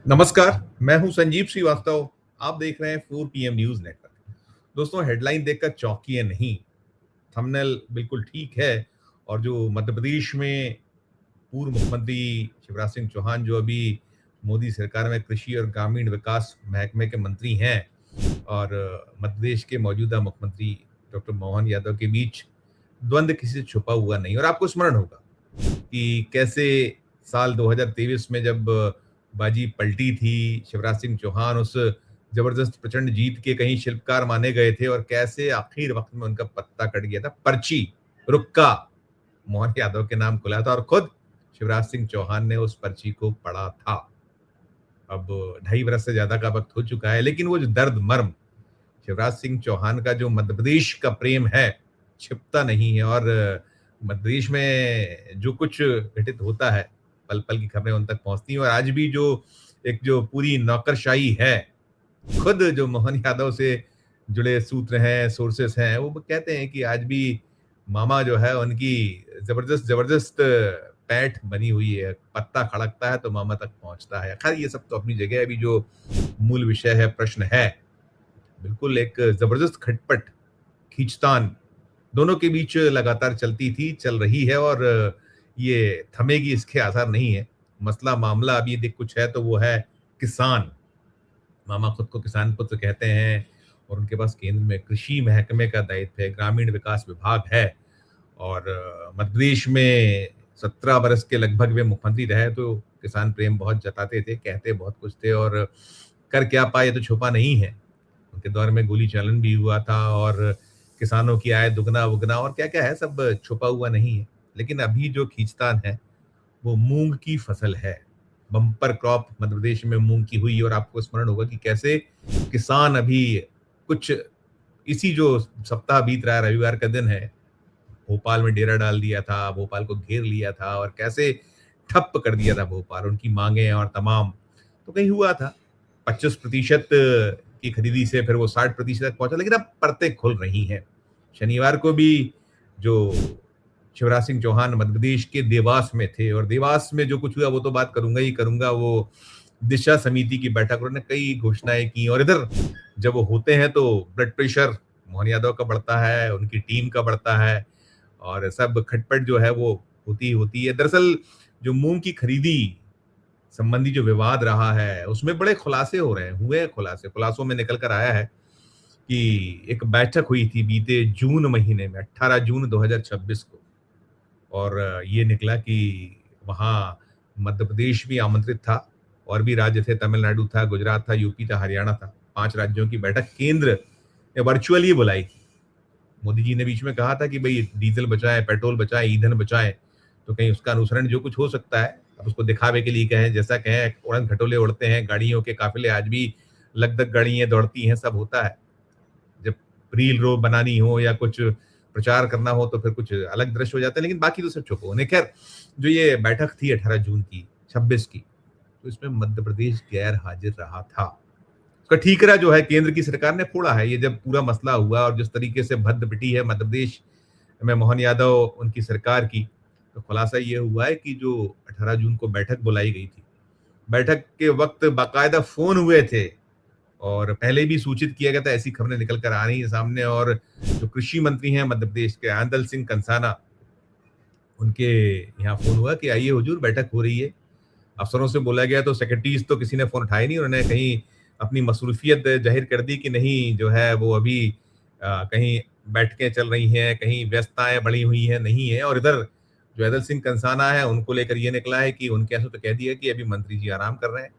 नमस्कार, मैं हूं संजीव श्रीवास्तव। आप देख रहे हैं 4 पीएम न्यूज़ नेटवर्क। दोस्तों, हेडलाइन देखकर चौंकिए नहीं। थंबनेल बिल्कुल ठीक है। और जो मध्य प्रदेश में पूर्व मुख्यमंत्री शिवराज सिंह चौहान, जो अभी मोदी सरकार में कृषि और ग्रामीण विकास महकमे के मंत्री हैं, और मध्य प्रदेश के मौजूदा मुख्यमंत्री डॉक्टर मोहन यादव के बीच द्वंद्व किसी से छुपा हुआ नहीं। और आपको स्मरण होगा कि कैसे साल 2023 में जब बाजी पलटी थी, शिवराज सिंह चौहान उस जबरदस्त प्रचंड जीत के कहीं शिल्पकार माने गए थे, और कैसे आखिर वक्त में उनका पत्ता कट गया था। पर्ची रुक्का मोहन यादव के नाम खुला था, और खुद शिवराज सिंह चौहान ने उस पर्ची को पढ़ा था। अब 2.5 बरस से ज्यादा का वक्त हो चुका है, लेकिन वो जो दर्द मर्म शिवराज सिंह चौहान का जो मध्य प्रदेश का प्रेम है, छिपता नहीं है। और मध्य प्रदेश में जो कुछ घटित होता है, पल पल की खबरें उन तक पहुंचती हैं। और आज भी जो पूरी नौकरशाही है, खुद जो मोहन यादव से जुड़े सूत्र हैं, सोर्सेस हैं, वो कहते हैं कि आज भी मामा जो है उनकी जबरदस्त जबरदस्त पैठ बनी हुई है। पत्ता खड़कता है तो मामा तक पहुंचता है। खैर, ये सब तो अपनी जगह है। अभी जो मूल विषय है, प्रश्न है, बिल्कुल एक जबरदस्त खटपट, खींचतान दोनों के बीच लगातार चलती थी, चल रही है, और ये थमेगी इसके आसार नहीं है। मसला मामला अभी यदि कुछ है तो वो है किसान। मामा खुद को किसान पुत्र कहते हैं, और उनके पास केंद्र में कृषि महकमे का दायित्व है, ग्रामीण विकास विभाग है। और मध्य प्रदेश में 17 बरस के लगभग वे मुख्यमंत्री रहे, तो किसान प्रेम बहुत जताते थे, कहते बहुत कुछ थे, और कर क्या पाए तो छुपा नहीं है। उनके दौर में गोली चालन भी हुआ था, और किसानों की आय दुगना उगना और क्या क्या है, सब छुपा हुआ नहीं है। लेकिन अभी जो खींचतान है, वो मूंग की फसल है। बम्पर क्रॉप मध्य प्रदेश में मूंग की हुई, और आपको स्मरण होगा कि कैसे किसान अभी कुछ इसी जो सप्ताह बीत रहा है, रविवार का दिन है, भोपाल में डेरा डाल दिया था, भोपाल को घेर लिया था, और कैसे ठप कर दिया था भोपाल, उनकी मांगे और तमाम। तो कहीं हुआ था 25% की खरीदी से फिर वो 60% तक पहुंचा, लेकिन अब परतें खुल रही हैं। शनिवार को भी जो शिवराज सिंह चौहान मध्य प्रदेश के देवास में थे, और देवास में जो कुछ हुआ वो तो बात करूंगा ही करूंगा। वो दिशा समिति की बैठक, उन्होंने कई घोषणाएं की, और इधर जब वो होते हैं तो ब्लड प्रेशर मोहन यादव का बढ़ता है, उनकी टीम का बढ़ता है, और सब खटपट जो है वो होती ही होती है। दरअसल जो मूंग की खरीदी संबंधी जो विवाद रहा है, उसमें बड़े खुलासे हो रहे हैं, हुए खुलासों में निकल कर आया है कि एक बैठक हुई थी बीते जून महीने में, 18 जून 2026 को। और ये निकला कि वहाँ मध्य प्रदेश भी आमंत्रित था, और भी राज्य थे, तमिलनाडु था, गुजरात था, यूपी था, हरियाणा था। 5 राज्यों की बैठक केंद्र ने वर्चुअली बुलाई थी। मोदी जी ने बीच में कहा था कि भई डीज़ल बचाएँ, पेट्रोल बचाएँ, ईंधन बचाएँ, तो कहीं उसका अनुसरण जो कुछ हो सकता है, अब उसको दिखावे के लिए कहें, जैसा कहें, उड़न-खटोले उड़ते हैं, गाड़ियों के काफ़िले आज भी लग-दग गाड़ियाँ दौड़ती हैं, सब होता है। जब रील रो बनानी हो या कुछ प्रचार करना हो तो फिर कुछ अलग दृश्य हो जाते हैं, लेकिन बाकी तो सब चुप हो गए। खैर, जो ये बैठक थी 18 जून की, 26 की, तो इसमें मध्य प्रदेश गैर हाजिर रहा था। उसका ठीकरा जो है केंद्र की सरकार ने फोड़ा है। ये जब पूरा मसला हुआ और जिस तरीके से भद्द पिटी है मध्य प्रदेश में मोहन यादव उनकी सरकार की, तो खुलासा ये हुआ है कि जो 18 जून को बैठक बुलाई गई थी, बैठक के वक्त बाकायदा फोन हुए थे, और पहले भी सूचित किया गया था। ऐसी खबरें निकल कर आ रही हैं सामने। और जो कृषि मंत्री हैं मध्य प्रदेश के, आंदल सिंह कंसाना, उनके यहाँ फोन हुआ कि आइए हुजूर, बैठक हो रही है। अफसरों से बोला गया तो सेक्रेटरीज तो किसी ने फोन उठाया नहीं। उन्होंने कहीं अपनी मसरूफियत जाहिर कर दी कि नहीं, जो है वो अभी कहीं बैठकें चल रही हैं, कहीं व्यस्तताएं बढ़ी हुई हैं, नहीं है। और इधर जो आंदल सिंह कंसाना है, उनको लेकर ये निकला है कि उनके ऐसा तो कह दिया कि अभी मंत्री जी आराम कर रहे हैं,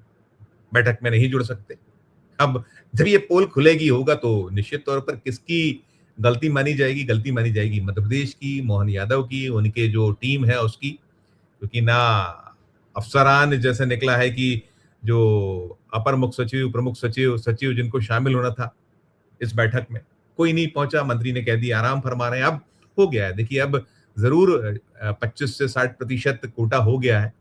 बैठक में नहीं जुड़ सकते। अब जब ये पोल खुलेगी होगा तो निश्चित तौर पर किसकी गलती मानी जाएगी? गलती मानी जाएगी मध्य प्रदेश की, मोहन यादव की, उनके जो टीम है उसकी। क्योंकि ना अफसरान जैसे निकला है कि जो अपर मुख्य सचिव, प्रमुख सचिव, सचिव जिनको शामिल होना था इस बैठक में, कोई नहीं पहुंचा। मंत्री ने कह दिया आराम फरमा रहे हैं। अब हो गया है, देखिए, अब जरूर 25 से 60% कोटा हो गया है।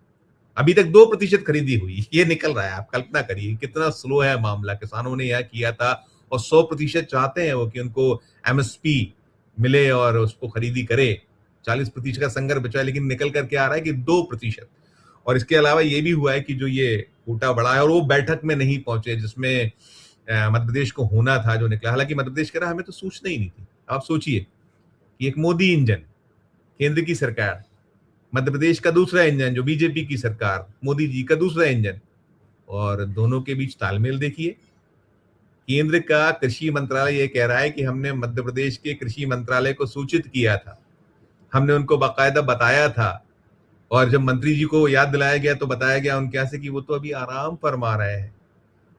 अभी तक 2% खरीदी हुई, ये निकल रहा है। आप कल्पना करिए कितना स्लो है मामला। किसानों ने यह किया था, और 100% चाहते हैं वो कि उनको एमएसपी मिले और उसको खरीदी करे, 40% का संघर्ष बचा है, लेकिन निकल कर क्या आ रहा है कि 2%। और इसके अलावा ये भी हुआ है कि जो ये कोटा बढ़ा है और वो बैठक में नहीं पहुंचे जिसमें मध्य प्रदेश को होना था, जो निकला। हालांकि मध्य प्रदेश कह रहा हमें तो सूचना ही नहीं थी। आप सोचिए कि एक मोदी इंजन, केंद्र की सरकार, मध्य प्रदेश का दूसरा इंजन जो बीजेपी की सरकार, मोदी जी का दूसरा इंजन, और दोनों के बीच तालमेल देखिए। केंद्र का कृषि मंत्रालय ये कह रहा है कि हमने मध्य प्रदेश के कृषि मंत्रालय को सूचित किया था, हमने उनको बाकायदा बताया था, और जब मंत्री जी को याद दिलाया गया तो बताया गया उनके यहाँ से कि वो तो अभी आराम फरमा रहे हैं,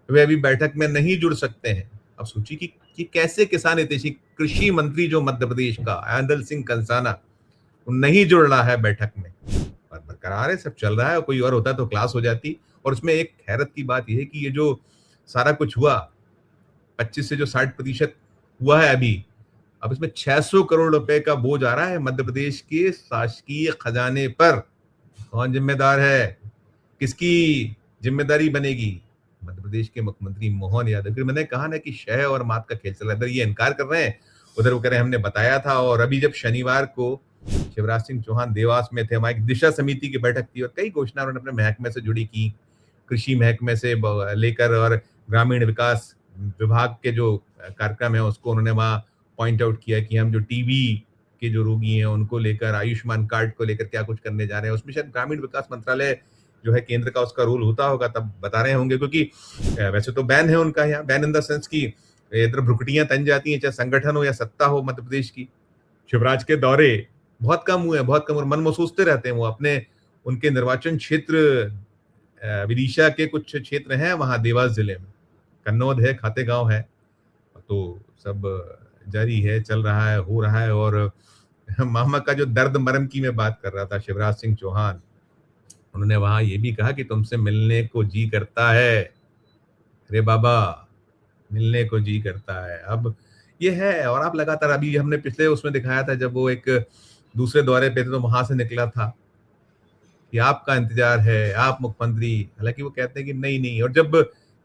वे अभी बैठक में नहीं जुड़ सकते हैं। अब सोचिए कि कैसे किसान हितैषी कृषि मंत्री जो मध्य प्रदेश का आंदल सिंह कंसाना, वो नहीं जुड़ रहा है बैठक में, और बरकरार है, सब चल रहा है। कोई और होता तो क्लास हो जाती। और उसमें एक हैरत की बात यह है कि ये जो सारा कुछ हुआ, 25 से जो 60% हुआ है अभी, अब इसमें 600 करोड़ रुपए का बोझ आ रहा है मध्य प्रदेश के शासकीय खजाने पर। कौन जिम्मेदार है, किसकी जिम्मेदारी बनेगी? मध्य प्रदेश के मुख्यमंत्री मोहन यादव। फिर मैंने कहा ना कि शह और मात का खेल चल रहा है। इधर ये इनकार कर रहे हैं, उधर वो कह रहे हैं हमने बताया था। और अभी जब शनिवार को शिवराज सिंह चौहान देवास में थे, वहां एक दिशा समिति की बैठक थी और कई घोषणा उन्होंने अपने महकमे से जुड़ी की, कृषि महकमे से लेकर और ग्रामीण विकास विभाग के जो कार्यक्रम है उसको उन्होंने वहां पॉइंट आउट किया कि हम जो टीबी के जो रोगी हैं उनको लेकर, आयुष्मान कार्ड को लेकर क्या कुछ करने जा रहे हैं। उसमें शायद ग्रामीण विकास मंत्रालय जो है केंद्र का, उसका रोल होता होगा, तब बता रहे होंगे। क्योंकि वैसे तो बैन है उनका यहाँ, बैन इन द सेंस की इधर भ्रुकटियां तन जाती हैं, चाहे संगठन हो या सत्ता हो मध्य प्रदेश की। शिवराज के दौरे बहुत कम हुए, बहुत कम, और मन में सोचते रहते हैं वो अपने, उनके निर्वाचन क्षेत्र विदिशा के कुछ क्षेत्र हैं वहां देवास जिले में, कन्नौद है, खातेगांव है, तो सब जारी है, चल रहा है, हो रहा है। और मामा का जो दर्द मरम की मैं बात कर रहा था, शिवराज सिंह चौहान, उन्होंने वहां ये भी कहा कि तुमसे मिलने को जी करता है। अरे बाबा, मिलने को जी करता है। अब ये है। और आप लगातार, अभी हमने पिछले उसमें दिखाया था जब वो एक दूसरे दौरे पे थे तो वहां से निकला था कि आपका इंतजार है, आप मुख्यमंत्री। हालांकि वो कहते हैं कि नहीं नहीं, और जब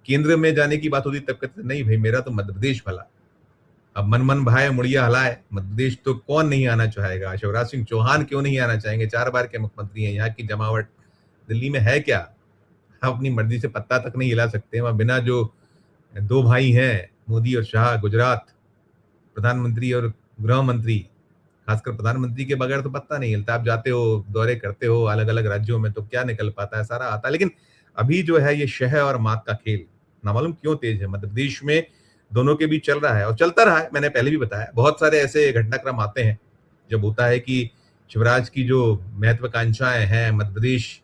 केंद्र में जाने की बात होती तब कहते नहीं भाई, मेरा तो मध्य प्रदेश भला। अब मन मन भाए मुड़िया हलाए, मध्य प्रदेश तो कौन नहीं आना चाहेगा? शिवराज सिंह चौहान क्यों नहीं आना चाहेंगे? 4 बार के मुख्यमंत्री हैं, यहाँ की जमावट दिल्ली में है क्या? आप अपनी मर्जी से पत्ता तक नहीं हिला सकते। वहां बिना जो 2 भाई हैं, मोदी और शाह, गुजरात प्रधानमंत्री और गृह मंत्री, खासकर प्रधानमंत्री के बगैर तो पत्ता नहीं हिलता। आप जाते हो, दौरे करते हो अलग अलग राज्यों में, तो क्या निकल पाता है, सारा आता है। लेकिन अभी जो है ये शह और मात का खेल ना मालूम क्यों तेज है मध्य प्रदेश में, दोनों के बीच चल रहा है और चलता रहा है। मैंने पहले भी बताया, बहुत सारे ऐसे घटनाक्रम आते हैं जब होता है कि शिवराज की जो महत्वाकांक्षाएं हैं, मध्य प्रदेश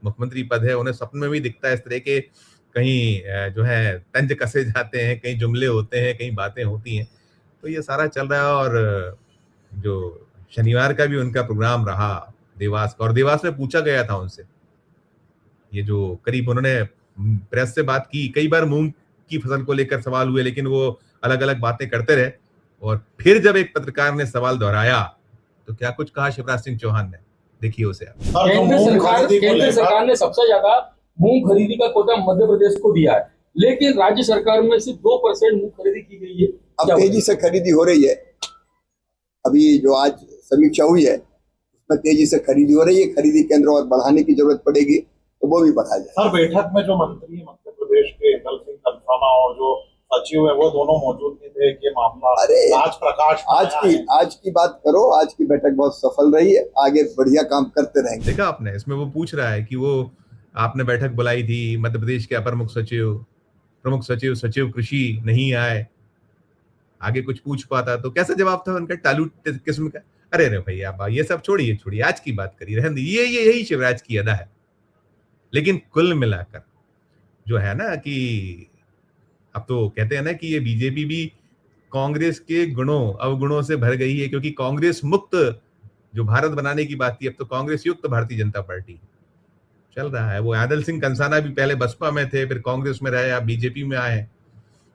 मुख्यमंत्री पद है, उन्हें सपने में भी दिखता है इस तरह के, कहीं जो है तंज कसे जाते हैं, कहीं जुमले होते हैं, कहीं बातें होती हैं। तो ये सारा चल रहा है। और जो शनिवार का भी उनका प्रोग्राम रहा देवास का, और देवास में पूछा गया था उनसे, ये जो करीब उन्होंने प्रेस से बात की, कई बार मूंग की फसल को लेकर सवाल हुए, लेकिन वो अलग अलग बातें करते रहे। और फिर जब एक पत्रकार ने सवाल दोहराया तो क्या कुछ कहा शिवराज सिंह चौहान ने, देखिए उसे आप। केंद्र सरकार ने सबसे ज्यादा मूंग खरीदी का कोटा मध्य प्रदेश को दिया है, लेकिन राज्य सरकार में सिर्फ 2% मूंग खरीदी की गई है। अब तेजी से खरीदी हो रही है। अभी जो आज समीक्षा हुई है उसमें तेजी से खरीदी हो रही है। खरीदी केंद्र और बढ़ाने की जरूरत पड़ेगी तो वो भी बढ़ा जाए। सर, बैठक में जो मंत्री मध्य प्रदेश के आंदल सिंह कंसाना और जो सचिव है वो दोनों मौजूद नहीं थे कि मामला राज प्रकाश आज की बात करो। आज की बैठक बहुत सफल रही है, आगे बढ़िया काम करते रहेंगे। देखा आपने, इसमें वो पूछ रहा है कि वो आपने बैठक बुलाई थी, मध्य प्रदेश के अपर मुख्य सचिव, प्रमुख सचिव, सचिव कृषि नहीं आए, आगे कुछ पूछ पाता तो कैसा जवाब था उनका, टालू किस्म का। अरे भैया, ये सब छोड़िए, आज की बात करिए, रहने दीजिए। यही शिवराज की अदा है। लेकिन कुल मिलाकर जो है ना कि अब तो कहते हैं ना कि ये बीजेपी भी कांग्रेस के गुणों अवगुणों से भर गई है, क्योंकि कांग्रेस मुक्त जो भारत बनाने की बात थी, अब तो कांग्रेस युक्त भारतीय जनता पार्टी चल रहा है। वो आंदल सिंह कंसाना भी पहले बसपा में थे, फिर कांग्रेस में रहे, अब बीजेपी में आए।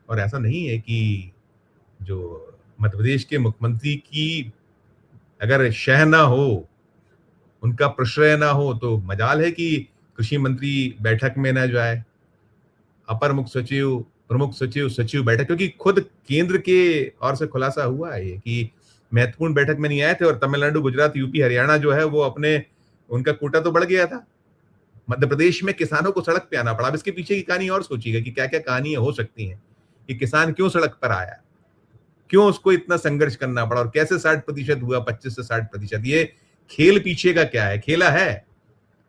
और ऐसा नहीं है कि जो मध्य प्रदेश के मुख्यमंत्री की अगर शह ना हो, उनका प्रश्रय ना हो, तो मजाल है कि कृषि मंत्री बैठक में ना जाए, अपर मुख्य सचिव, प्रमुख सचिव, सचिव बैठक, क्योंकि खुद केंद्र के ओर से खुलासा हुआ है कि महत्वपूर्ण बैठक में नहीं आए थे। और तमिलनाडु, गुजरात, यूपी, हरियाणा जो है वो अपने, उनका कोटा तो बढ़ गया था, मध्य प्रदेश में किसानों को सड़क पे आना पड़ा। अब इसके पीछे की कहानी और सोचिएगा कि क्या क्या कहानियां हो सकती हैं कि किसान क्यों सड़क पर आया, क्यों उसको इतना संघर्ष करना पड़ा और कैसे 60% हुआ, 25 से 60%। ये खेल पीछे का क्या है, खेला है।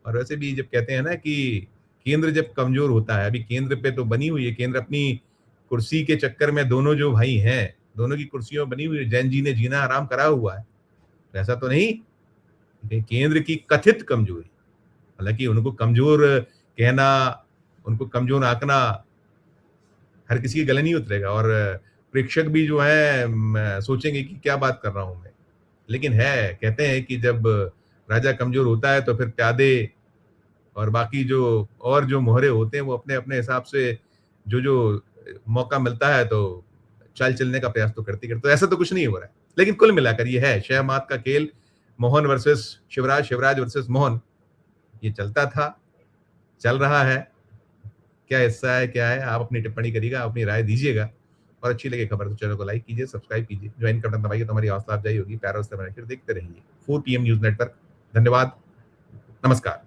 और वैसे भी जब कहते हैं ना कि केंद्र जब कमजोर होता है, अभी केंद्र पे तो बनी हुई है, केंद्र अपनी कुर्सी के चक्कर में दोनों जो भाई हैं, दोनों की कुर्सियों बनी हुई है, जैन जी ने जीना आराम करा हुआ है। ऐसा तो नहीं कि केंद्र की कथित कमजोरी, हालांकि उनको कमजोर कहना, उनको कमजोर आंकना हर किसी के गले नहीं उतरेगा और प्रेक्षक भी जो है सोचेंगे कि क्या बात कर रहा हूं मैं। लेकिन है, कहते हैं कि जब राजा कमजोर होता है तो फिर प्यादे और बाकी जो और जो मोहरे होते हैं वो अपने अपने हिसाब से जो जो मौका मिलता है तो चाल चलने का प्रयास तो करते। तो ऐसा तो कुछ नहीं हो रहा है। लेकिन कुल मिलाकर ये है शह मात का खेल, मोहन वर्सेस शिवराज, शिवराज वर्सेस मोहन, ये चलता था, चल रहा है। क्या हिस्सा है, क्या है, आप अपनी टिप्पणी करिएगा, अपनी राय दीजिएगा। और अच्छी लगे खबर तो चैनल को लाइक कीजिए, सब्सक्राइब कीजिए, ज्वाइन का बटन दबाइए तो हमारी हौसला अफजाई होगी। प्यार से बनाकर देखते रहिए 4 PM न्यूज नेटवर्क। धन्यवाद, नमस्कार।